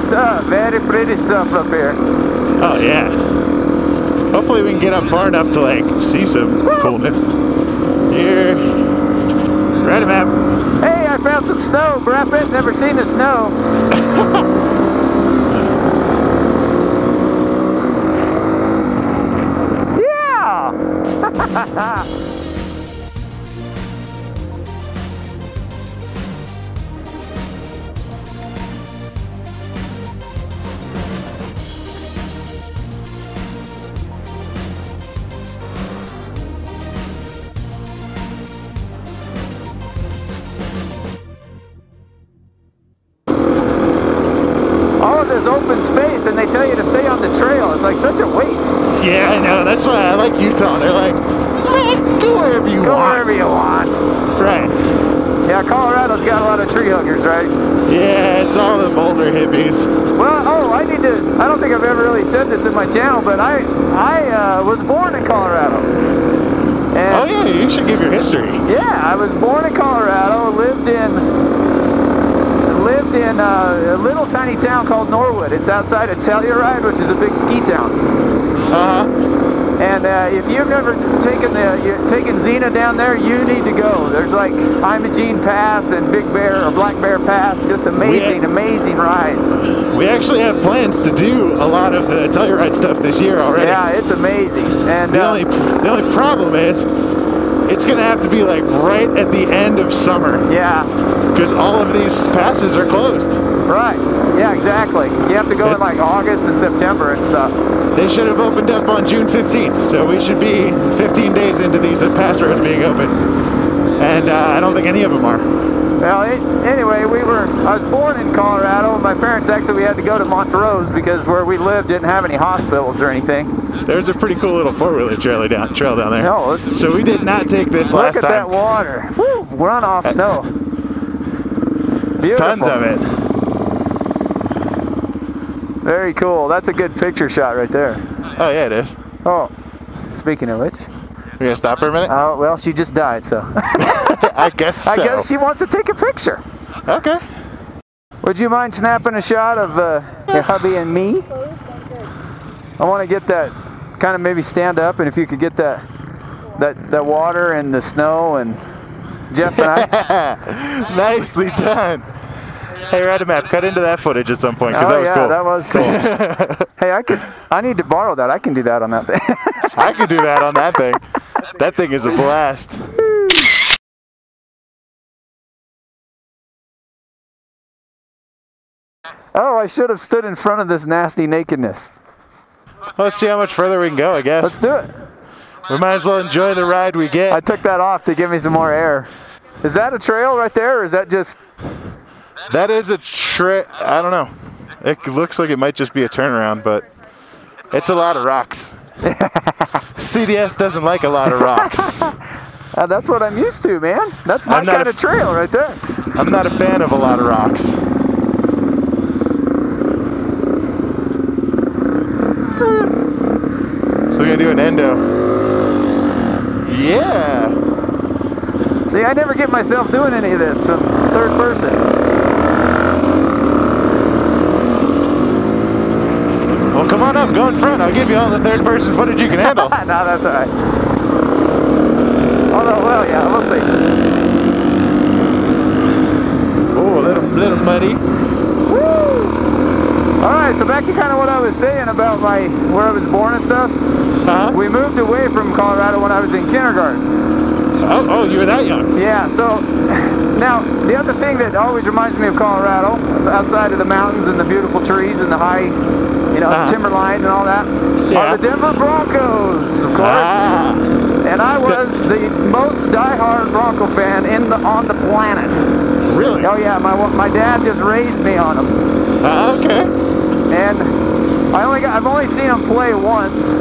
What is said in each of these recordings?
stuff. Very pretty stuff up here. Oh yeah. Hopefully we can get up far enough to like see some coolness. Here. Right map. Hey, I found some snow. Brad, never seen the snow. Yeah! This open space, and they tell you to stay on the trail. It's like such a waste. Yeah, I know. That's why I like Utah. They're like, go wherever you want. Go wherever you want. Right. Yeah, Colorado's got a lot of tree huggers, right? Yeah, it's all the boulder hippies. Well, I don't think I've ever really said this in my channel, but I was born in Colorado. And oh yeah, you should give your history. Yeah, I was born in Colorado, lived in a little tiny town called Norwood. It's outside of Telluride, which is a big ski town. And if you've never taken Xena down there, you need to go. There's like Imogene Pass and Big Bear or Black Bear Pass, just amazing rides. We actually have plans to do a lot of the Telluride stuff this year already. Yeah, it's amazing. And the only problem is, it's gonna have to be like right at the end of summer. Yeah. Because all of these passes are closed. Right. Yeah, exactly. You have to go in like August and September and stuff. They should have opened up on June 15th, so we should be 15 days into these pass roads being open. And I don't think any of them are. Well, anyway, I was born in Colorado. My parents we had to go to Montrose because where we lived didn't have any hospitals or anything. There's a pretty cool little four-wheeler trail down there. No, so we did not take this last time. Look at that water. Woo, runoff snow. Beautiful. Tons of it. Very cool. That's a good picture shot right there. Oh yeah, it is. Oh, speaking of which. We gonna stop for a minute? Oh, well, she just died, so. I guess so. I guess she wants to take a picture. Okay. Would you mind snapping a shot of your hubby and me? I want to get that, kind of maybe stand up, and if you could get that water and the snow and Jeff and I. Nicely done. Hey, AMAP, cut into that footage at some point because that was cool. That was cool. Hey, I need to borrow that. I can do that on that thing. I can do that on that thing. That thing is a blast. Oh, I should have stood in front of this nasty nakedness. Let's see how much further we can go, I guess. Let's do it. We might as well enjoy the ride we get. I took that off to give me some more air. Is that a trail right there, or is that just... That is a I don't know. It looks like it might just be a turnaround, but it's a lot of rocks. CDS doesn't like a lot of rocks. That's what I'm used to, man. That's my kind of trail right there. I'm not a fan of a lot of rocks. We're gonna do an endo. Yeah. See, I never get myself doing any of this from third person. Well, come on up, go in front. I'll give you all the third person footage you can handle. No, that's all right. Although, well, yeah, we'll see. Oh, a little muddy. Woo! All right, so back to kind of what I was saying about where I was born and stuff. We moved away from Colorado when I was in kindergarten. Oh, you were that young? Yeah, so now the other thing that always reminds me of Colorado, outside of the mountains and the beautiful trees and the high, timberline and all that, are the Denver Broncos, of course. And I was the most diehard Bronco fan on the planet. Really? Oh yeah, my dad just raised me on them. Okay. And I've only seen them play once.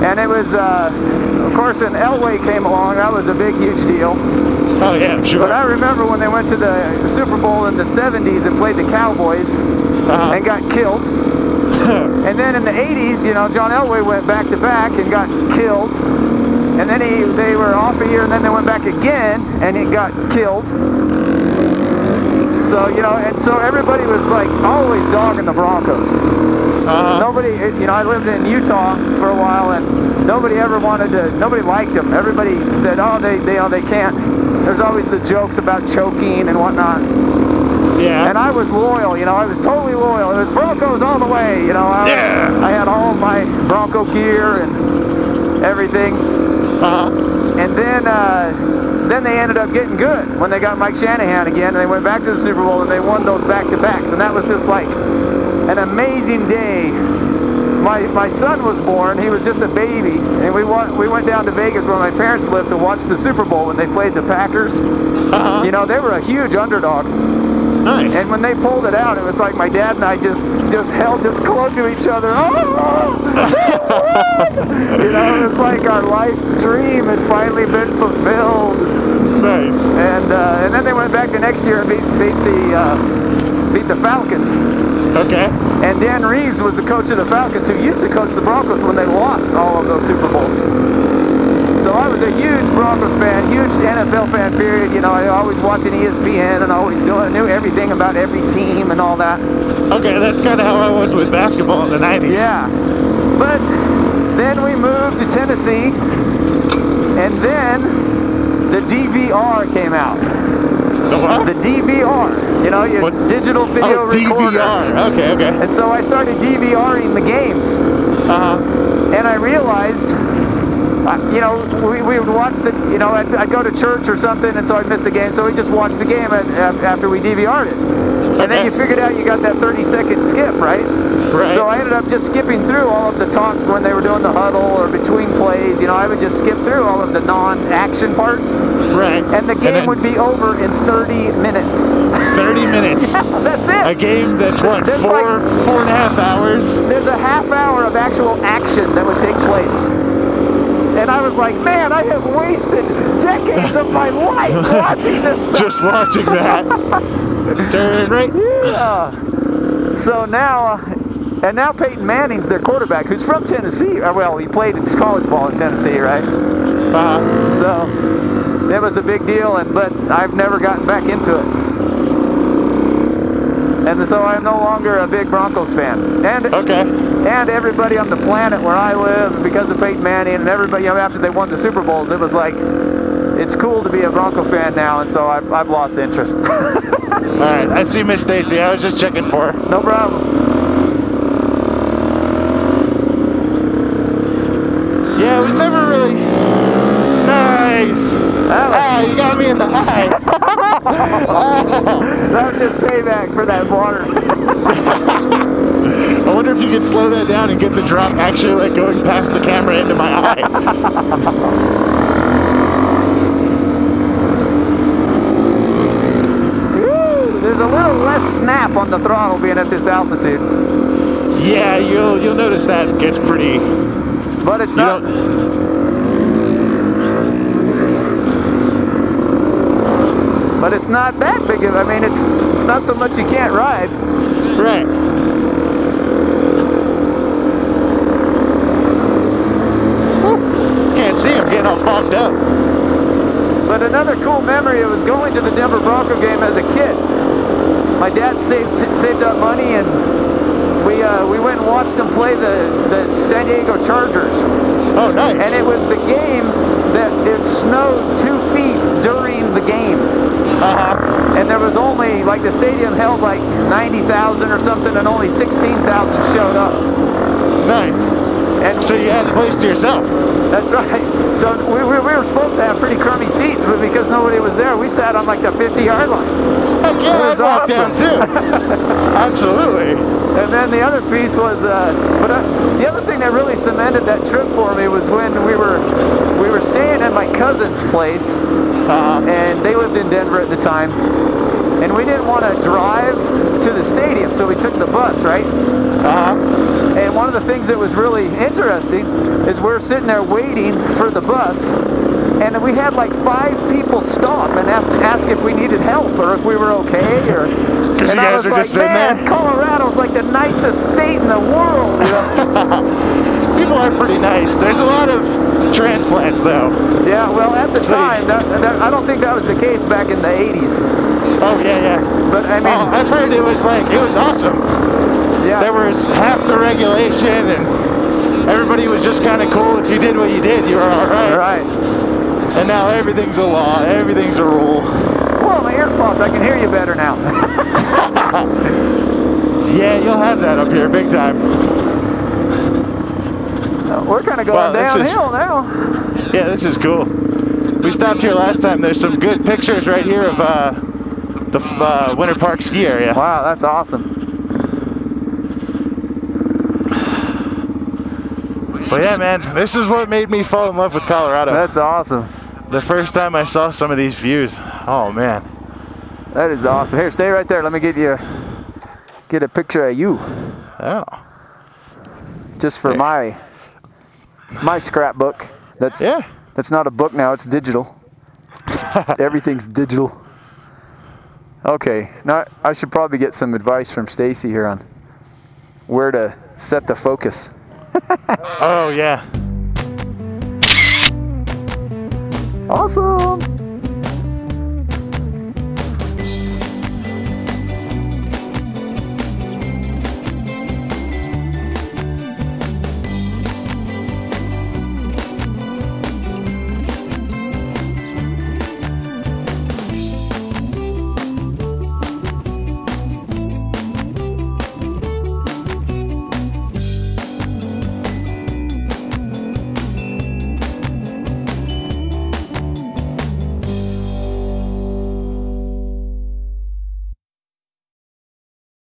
And it was, of course, when Elway came along, that was a big, huge deal. Oh yeah, I'm sure. But I remember when they went to the Super Bowl in the 70s and played the Cowboys and got killed. And then in the 80s, John Elway went back-to-back and got killed. And then they were off a year, and then they went back again, and he got killed. So, you know, and so everybody was like always dogging the Broncos. Nobody, you know, I lived in Utah for a while, and nobody ever wanted to, nobody liked them. Everybody said, oh, they can't. There's always the jokes about choking and whatnot. Yeah. And I was loyal, you know, I was totally loyal. It was Broncos all the way, you know. I had all my Bronco gear and everything. And then they ended up getting good when they got Mike Shanahan again, and they went back to the Super Bowl and they won those back-to-backs, and that was just like an amazing day. My son was born. He was just a baby, and we went down to Vegas where my parents lived to watch the Super Bowl when they played the Packers. You know, they were a huge underdog. Nice. And when they pulled it out, it was like my dad and I just clung to each other. Oh! You know, it was like our life's dream had finally been fulfilled. Nice. And then they went back the next year and beat the Falcons. Okay. And Dan Reeves was the coach of the Falcons, who used to coach the Broncos when they lost all of those Super Bowls. So I was a huge Broncos fan, huge NFL fan, period. You know, I always watching ESPN and always knew everything about every team and all that. Okay, that's kind of how I was with basketball in the 90s. Yeah. But then we moved to Tennessee, and then the DVR came out. The what? The DVR. You know, your digital video recorder. DVR. Okay. And so I started DVRing the games. And I realized, you know, we would watch the, you know, I'd go to church or something, and so I'd miss the game, so we just watched the game after we DVR'd it. And then you figured out you got that 30-second skip, right? Right. So I ended up just skipping through all of the talk when they were doing the huddle or between plays. You know, I would just skip through all of the non-action parts. Right. And the game would be over in 30 minutes. 30 minutes. Yeah, that's it. A game that's what, There's four and a half hours? There's a half hour of actual action that would take place. And I was like, man, I have wasted decades of my life watching this stuff. Just watching that. Turn right. Yeah. So now, and now Peyton Manning's their quarterback, who's from Tennessee. Well, he played his college ball in Tennessee, right? So that was a big deal, but I've never gotten back into it. And so I'm no longer a big Broncos fan. And everybody on the planet where I live, because of Peyton Manning and everybody, you know, after they won the Super Bowls, it was like, it's cool to be a Bronco fan now, and so I've lost interest. All right, I see Miss Stacy. I was just checking for her. No problem. Yeah, it was never really nice. You got me in the eye. That was just payback for that water. I wonder if you could slow that down and get the drop actually like going past the camera into my eye. There's a little less snap on the throttle being at this altitude. Yeah, you'll notice that it gets pretty. But it's not. But it's not that big of. I mean, it's not so much you can't ride. Right. Can't see him getting all fogged up. But another cool memory was going to the Denver Bronco game as a kid. My dad saved up money, and we went and watched them play the San Diego Chargers. Oh, nice. And it was the game that it snowed 2 feet during the game. And there was only, like, the stadium held like 90,000 or something, and only 16,000 showed up. Nice. And so you had the place to yourself. That's right. So we were supposed to have pretty crummy seats, but because nobody was there, we sat on like the 50-yard line. Heck yeah, I'd walk down too. Absolutely. And then the other piece was, the other thing that really cemented that trip for me was when we were staying at my cousin's place, and they lived in Denver at the time, and we didn't want to drive to the stadium, so we took the bus, right? And one of the things that was really interesting is we're sitting there waiting for the bus, and we had like 5 people stop and ask if we needed help or if we were okay, or Because you guys were just sitting there? Colorado's like the nicest state in the world. You know? People are pretty nice. There's a lot of transplants, though. Yeah, well, at the time, I don't think that was the case back in the 80s. Oh, yeah. But, I mean... I've heard it was awesome. Yeah. There was half the regulation, and everybody was just kind of cool. If you did what you did, you were all right. Right. And now everything's a law. Everything's a rule. Whoa, my ears popped. I can hear you better now. Yeah, you'll have that up here big time. We're kind of going downhill now. Yeah, this is cool. We stopped here last time. There's some good pictures right here of the Winter Park ski area. Wow, that's awesome. But yeah, man, this is what made me fall in love with Colorado. That's awesome. The first time I saw some of these views. Oh, man. That is awesome. Here, stay right there. Let me get a picture of you. Oh. Just for my scrapbook. That's not a book now, it's digital. Everything's digital. Okay, now I should probably get some advice from Stacy here on where to set the focus. Oh, yeah. Awesome.